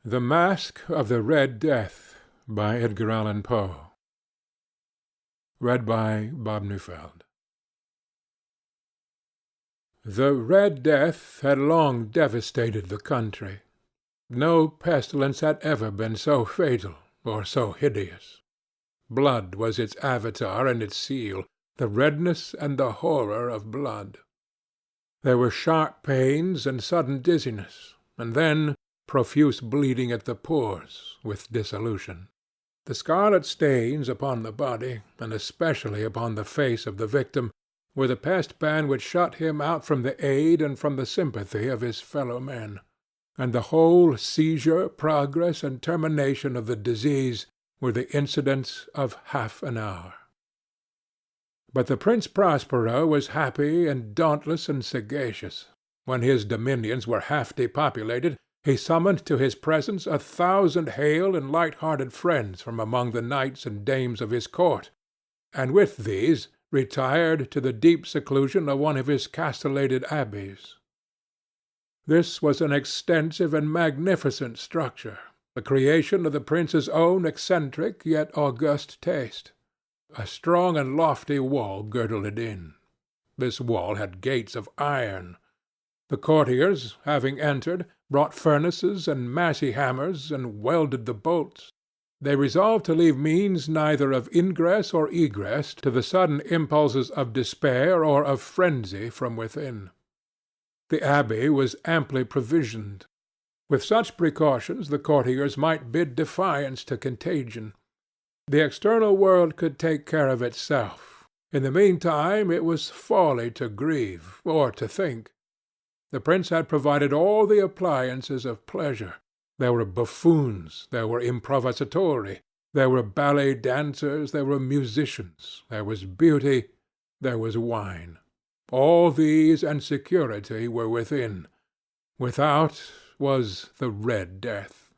The Masque of the Red Death by Edgar Allan Poe. Read by Bob Neufeld. The Red Death had long devastated the country. No pestilence had ever been so fatal or so hideous. Blood was its avatar and its seal, the redness and the horror of blood. There were sharp pains and sudden dizziness, and then profuse bleeding at the pores, with dissolution. The scarlet stains upon the body, and especially upon the face of the victim, were the pest-ban which shut him out from the aid and from the sympathy of his fellow-men, and the whole seizure, progress, and termination of the disease were the incidents of half an hour. But the Prince Prospero was happy and dauntless and sagacious. When his dominions were half depopulated, he summoned to his presence 1,000 hale and light-hearted friends from among the knights and dames of his court, and with these retired to the deep seclusion of one of his castellated abbeys. This was an extensive and magnificent structure, the creation of the prince's own eccentric yet august taste. A strong and lofty wall girdled it in. This wall had gates of iron. The courtiers, having entered, brought furnaces and massy hammers, and welded the bolts. They resolved to leave means neither of ingress or egress to the sudden impulses of despair or of frenzy from within. The abbey was amply provisioned. With such precautions the courtiers might bid defiance to contagion. The external world could take care of itself. In the meantime it was folly to grieve or to think. The prince had provided all the appliances of pleasure. There were buffoons, there were improvisatori, there were ballet dancers, there were musicians, there was beauty, there was wine. All these and security were within. Without was the Red Death.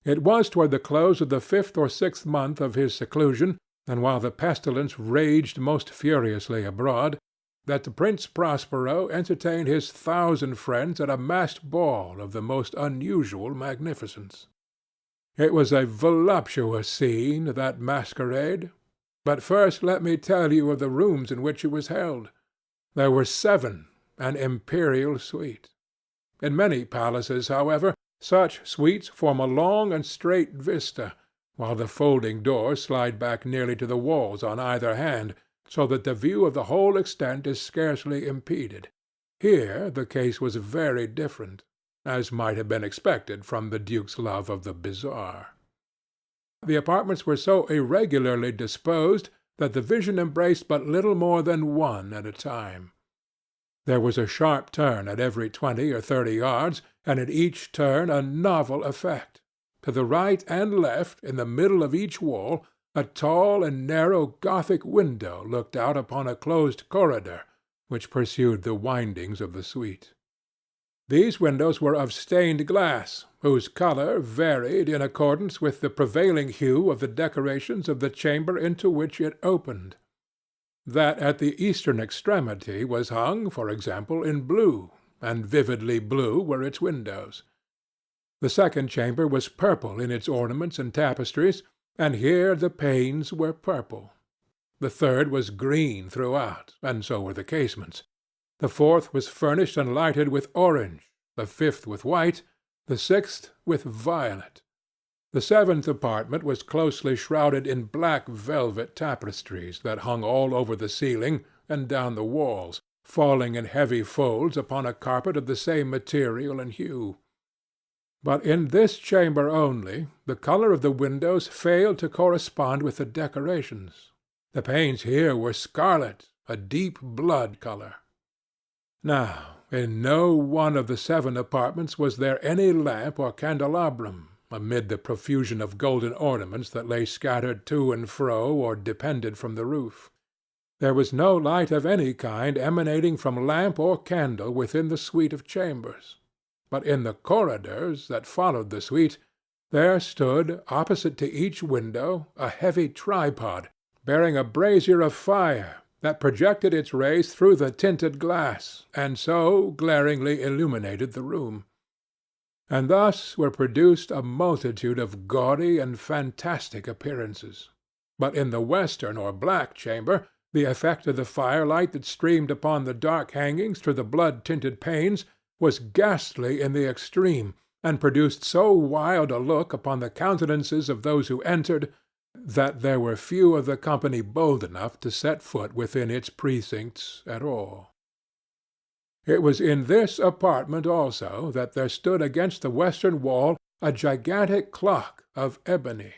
It was toward the close of the 5th or 6th month of his seclusion, and while the pestilence raged most furiously abroad, that the Prince Prospero entertained his 1,000 friends at a masked ball of the most unusual magnificence. It was a voluptuous scene, that masquerade. But first let me tell you of the rooms in which it was held. There were 7, an imperial suite. In many palaces, however, such suites form a long and straight vista, while the folding doors slide back nearly to the walls on either hand, so that the view of the whole extent is scarcely impeded. Here the case was very different, as might have been expected from the duke's love of the bizarre. The apartments were so irregularly disposed that the vision embraced but little more than one at a time. There was a sharp turn at every 20 or 30 yards, and at each turn a novel effect. To the right and left, in the middle of each wall, a tall and narrow Gothic window looked out upon a closed corridor, which pursued the windings of the suite. These windows were of stained glass, whose colour varied in accordance with the prevailing hue of the decorations of the chamber into which it opened. That at the eastern extremity was hung, for example, in blue, and vividly blue were its windows. The second chamber was purple in its ornaments and tapestries, and here the panes were purple. The third was green throughout, and so were the casements. The fourth was furnished and lighted with orange, the fifth with white, the sixth with violet. The 7th apartment was closely shrouded in black velvet tapestries that hung all over the ceiling and down the walls, falling in heavy folds upon a carpet of the same material and hue. But in this chamber only, the colour of the windows failed to correspond with the decorations. The panes here were scarlet, a deep blood colour. Now, in no one of the 7 apartments was there any lamp or candelabrum, amid the profusion of golden ornaments that lay scattered to and fro or depended from the roof. There was no light of any kind emanating from lamp or candle within the suite of chambers. But in the corridors that followed the suite, there stood, opposite to each window, a heavy tripod, bearing a brazier of fire, that projected its rays through the tinted glass, and so glaringly illuminated the room. and thus were produced a multitude of gaudy and fantastic appearances. But in the western or black chamber, the effect of the firelight that streamed upon the dark hangings through the blood-tinted panes was ghastly in the extreme, and produced so wild a look upon the countenances of those who entered, that there were few of the company bold enough to set foot within its precincts at all. It was in this apartment also that there stood against the western wall a gigantic clock of ebony.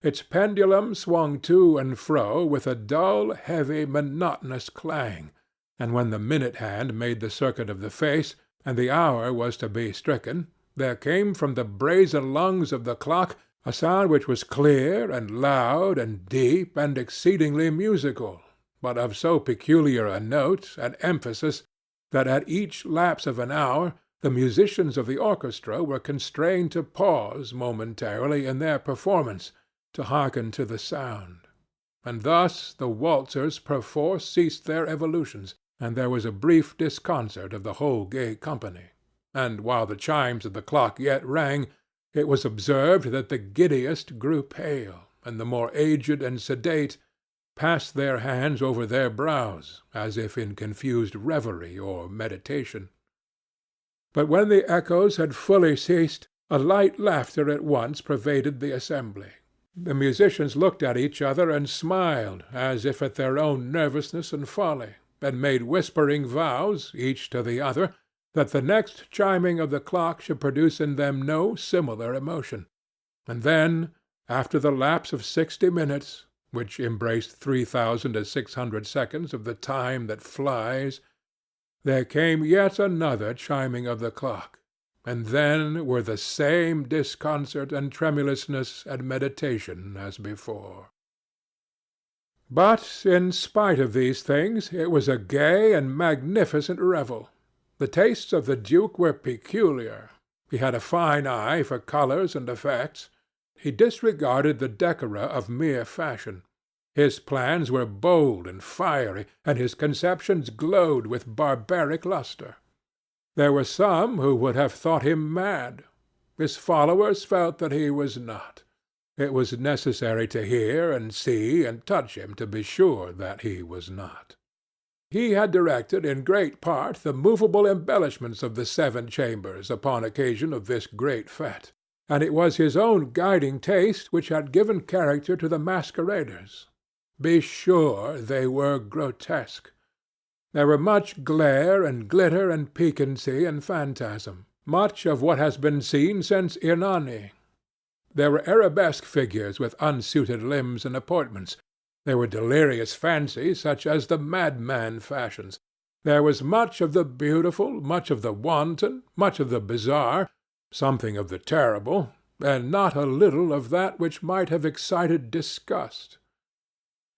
Its pendulum swung to and fro with a dull, heavy, monotonous clang, and when the minute-hand made the circuit of the face, and the hour was to be stricken, there came from the brazen lungs of the clock a sound which was clear and loud and deep and exceedingly musical, but of so peculiar a note and emphasis that at each lapse of an hour the musicians of the orchestra were constrained to pause momentarily in their performance, to hearken to the sound. And thus the waltzers perforce ceased their evolutions, and there was a brief disconcert of the whole gay company. And while the chimes of the clock yet rang, it was observed that the giddiest grew pale, and the more aged and sedate passed their hands over their brows, as if in confused reverie or meditation. But when the echoes had fully ceased, a light laughter at once pervaded the assembly. The musicians looked at each other and smiled, as if at their own nervousness and folly, and made whispering vows, each to the other, that the next chiming of the clock should produce in them no similar emotion. And then, after the lapse of 60 minutes, which embraced 3,600 seconds of the time that flies, there came yet another chiming of the clock, and then were the same disconcert and tremulousness and meditation as before. But in spite of these things, it was a gay and magnificent revel. The tastes of the duke were peculiar. He had a fine eye for colours and effects. He disregarded the decora of mere fashion. His plans were bold and fiery, and his conceptions glowed with barbaric lustre. There were some who would have thought him mad. His followers felt that he was not. It was necessary to hear and see and touch him to be sure that he was not. He had directed in great part the movable embellishments of the 7 chambers upon occasion of this great fête, and it was his own guiding taste which had given character to the masqueraders. Be sure they were grotesque. There were much glare and glitter and piquancy and phantasm, much of what has been seen since Hernani. There were arabesque figures with unsuited limbs and appointments. There were delirious fancies such as the madman fashions. There was much of the beautiful, much of the wanton, much of the bizarre, something of the terrible, and not a little of that which might have excited disgust.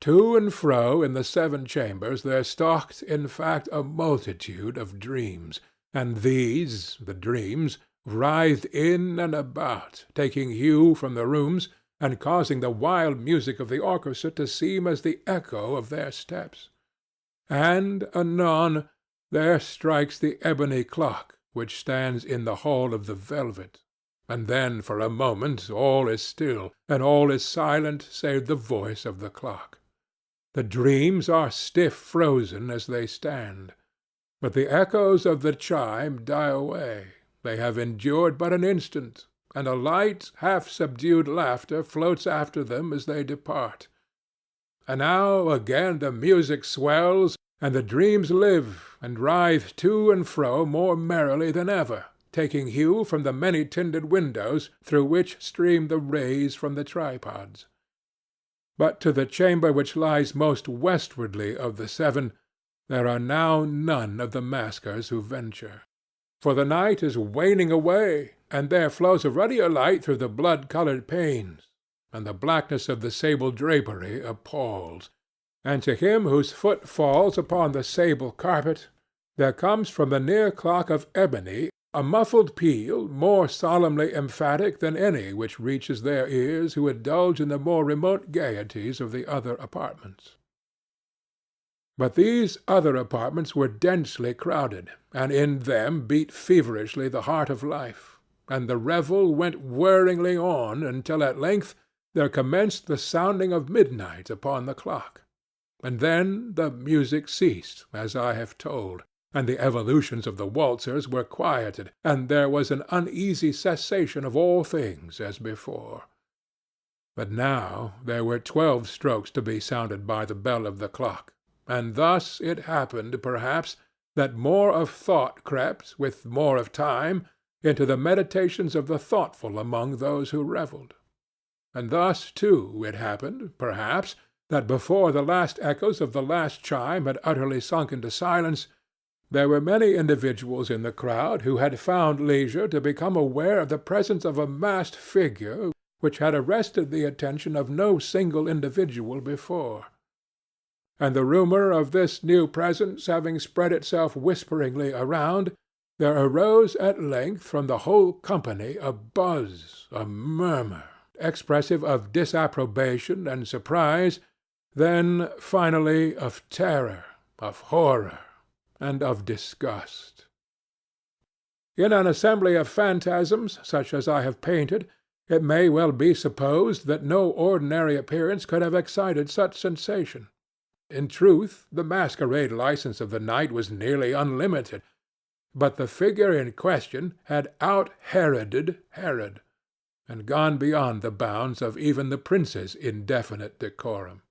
To and fro in the 7 chambers there stalked, in fact, a multitude of dreams, and these, the dreams, writhed in and about, taking hue from the rooms, and causing the wild music of the orchestra to seem as the echo of their steps. And, anon, there strikes the ebony clock, which stands in the hall of the velvet, and then for a moment all is still, and all is silent save the voice of the clock. The dreams are stiff frozen as they stand, but the echoes of the chime die away. They have endured but an instant, and a light, half-subdued laughter floats after them as they depart. And now again the music swells, and the dreams live, and writhe to and fro more merrily than ever, taking hue from the many-tinted windows through which stream the rays from the tripods. But to the chamber which lies most westwardly of the 7, there are now none of the maskers who venture. For the night is waning away, and there flows a ruddier light through the blood-colored panes, and the blackness of the sable drapery appalls. And to him whose foot falls upon the sable carpet, there comes from the near clock of ebony a muffled peal more solemnly emphatic than any which reaches their ears who indulge in the more remote gaieties of the other apartments. But these other apartments were densely crowded, and in them beat feverishly the heart of life. and the revel went whirringly on until at length there commenced the sounding of midnight upon the clock. And then the music ceased, as I have told, and the evolutions of the waltzers were quieted, and there was an uneasy cessation of all things as before. But now there were 12 strokes to be sounded by the bell of the clock, and thus it happened, perhaps, that more of thought crept, with more of time, into the meditations of the thoughtful among those who revelled. And thus, too, it happened, perhaps, that before the last echoes of the last chime had utterly sunk into silence, there were many individuals in the crowd who had found leisure to become aware of the presence of a masked figure which had arrested the attention of no single individual before. And the rumour of this new presence having spread itself whisperingly around, there arose at length from the whole company a buzz, a murmur, expressive of disapprobation and surprise, then, finally, of terror, of horror, and of disgust. In an assembly of phantasms, such as I have painted, it may well be supposed that no ordinary appearance could have excited such sensation. In truth, the masquerade license of the night was nearly unlimited, but the figure in question had out-Heroded Herod, and gone beyond the bounds of even the prince's indefinite decorum.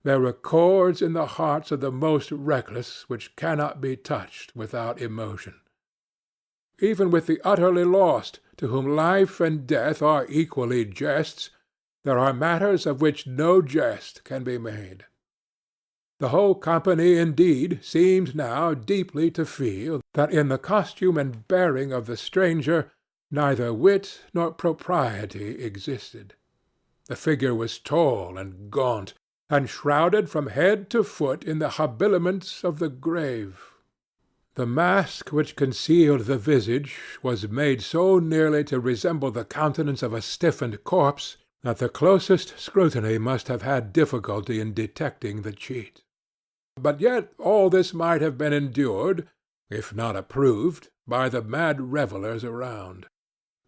There were chords in the hearts of the most reckless which cannot be touched without emotion. Even with the utterly lost, to whom life and death are equally jests, there are matters of which no jest can be made. The whole company, indeed, seemed now deeply to feel that in the costume and bearing of the stranger neither wit nor propriety existed. The figure was tall and gaunt, and shrouded from head to foot in the habiliments of the grave. The mask which concealed the visage was made so nearly to resemble the countenance of a stiffened corpse that the closest scrutiny must have had difficulty in detecting the cheat. But yet all this might have been endured, if not approved, by the mad revellers around.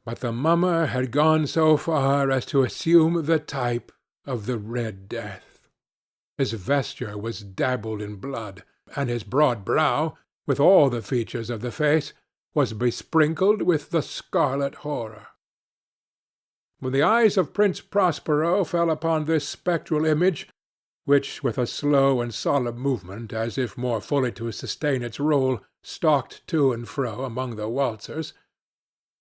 But the mummer had gone so far as to assume the type of the Red Death. His vesture was dabbled in blood, and his broad brow, with all the features of the face, was besprinkled with the scarlet horror. When the eyes of Prince Prospero fell upon this spectral image, which with a slow and solemn movement, as if more fully to sustain its role, stalked to and fro among the waltzers,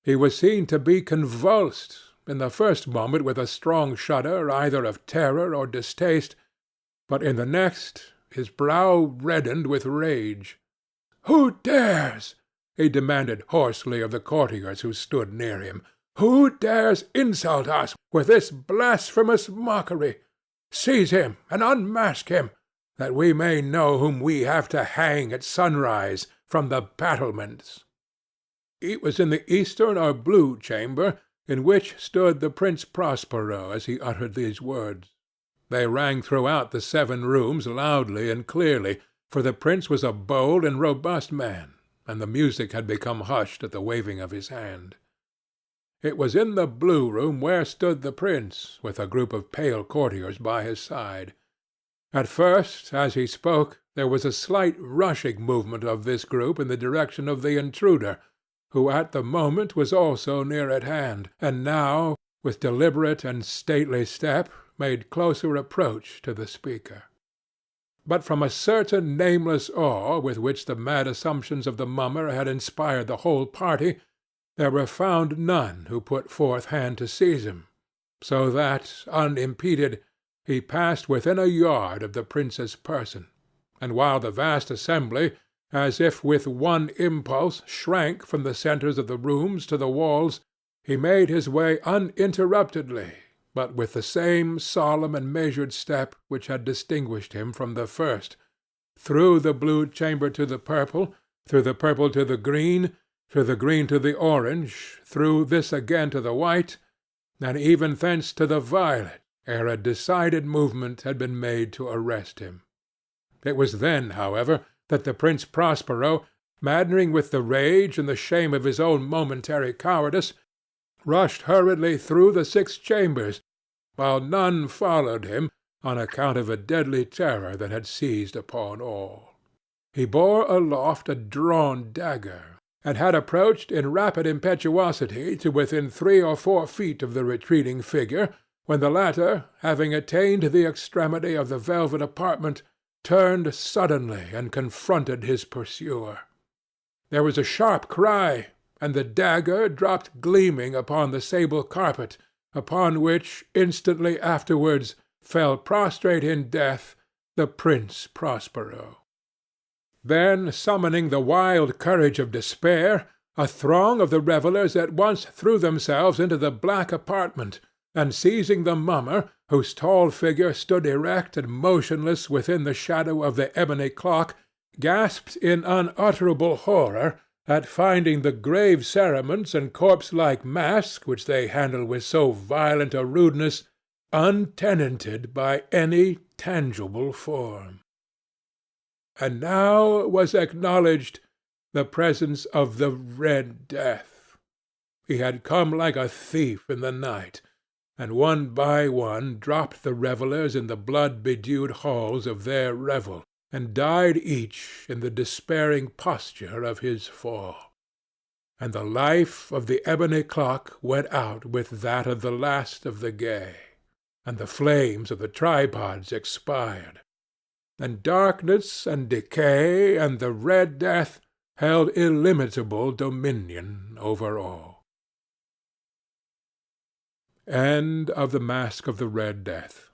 he was seen to be convulsed, in the first moment with a strong shudder either of terror or distaste, but in the next his brow reddened with rage. "Who dares?" he demanded hoarsely of the courtiers who stood near him. "Who dares insult us with this blasphemous mockery? Seize him and unmask him, that we may know whom we have to hang at sunrise from the battlements." It was in the eastern or blue chamber, in which stood the Prince Prospero as he uttered these words. They rang throughout the 7 rooms loudly and clearly, for the prince was a bold and robust man, and the music had become hushed at the waving of his hand. It was in the blue room where stood the prince, with a group of pale courtiers by his side. At first, as he spoke, there was a slight rushing movement of this group in the direction of the intruder, who at the moment was also near at hand, and now, with deliberate and stately step, made closer approach to the speaker. But from a certain nameless awe with which the mad assumptions of the mummer had inspired the whole party, there were found none who put forth hand to seize him, so that, unimpeded, he passed within a yard of the prince's person, and while the vast assembly, as if with one impulse, shrank from the centres of the rooms to the walls, he made his way uninterruptedly, but with the same solemn and measured step which had distinguished him from the first, through the blue chamber to the purple, through the purple to the green, through the green to the orange, through this again to the white, and even thence to the violet, ere a decided movement had been made to arrest him. It was then, however, that the Prince Prospero, maddening with the rage and the shame of his own momentary cowardice, rushed hurriedly through the 6 chambers, while none followed him on account of a deadly terror that had seized upon all. He bore aloft a drawn dagger, and had approached in rapid impetuosity to within 3 or 4 feet of the retreating figure, when the latter, having attained the extremity of the velvet apartment, turned suddenly and confronted his pursuer. There was a sharp cry, and the dagger dropped gleaming upon the sable carpet, upon which, instantly afterwards, fell prostrate in death the Prince Prospero. Then, summoning the wild courage of despair, a throng of the revellers at once threw themselves into the black apartment, and seizing the mummer, whose tall figure stood erect and motionless within the shadow of the ebony clock, gasped in unutterable horror at finding the grave cerements and corpse-like masque which they handled with so violent a rudeness untenanted by any tangible form. And now was acknowledged the presence of the Red Death. He had come like a thief in the night, and one by one dropped the revellers in the blood-bedewed halls of their revel, and died each in the despairing posture of his fall. And the life of the ebony clock went out with that of the last of the gay, and the flames of the tripods expired, and darkness and decay and the Red Death held illimitable dominion over all. End of the Masque of the Red Death.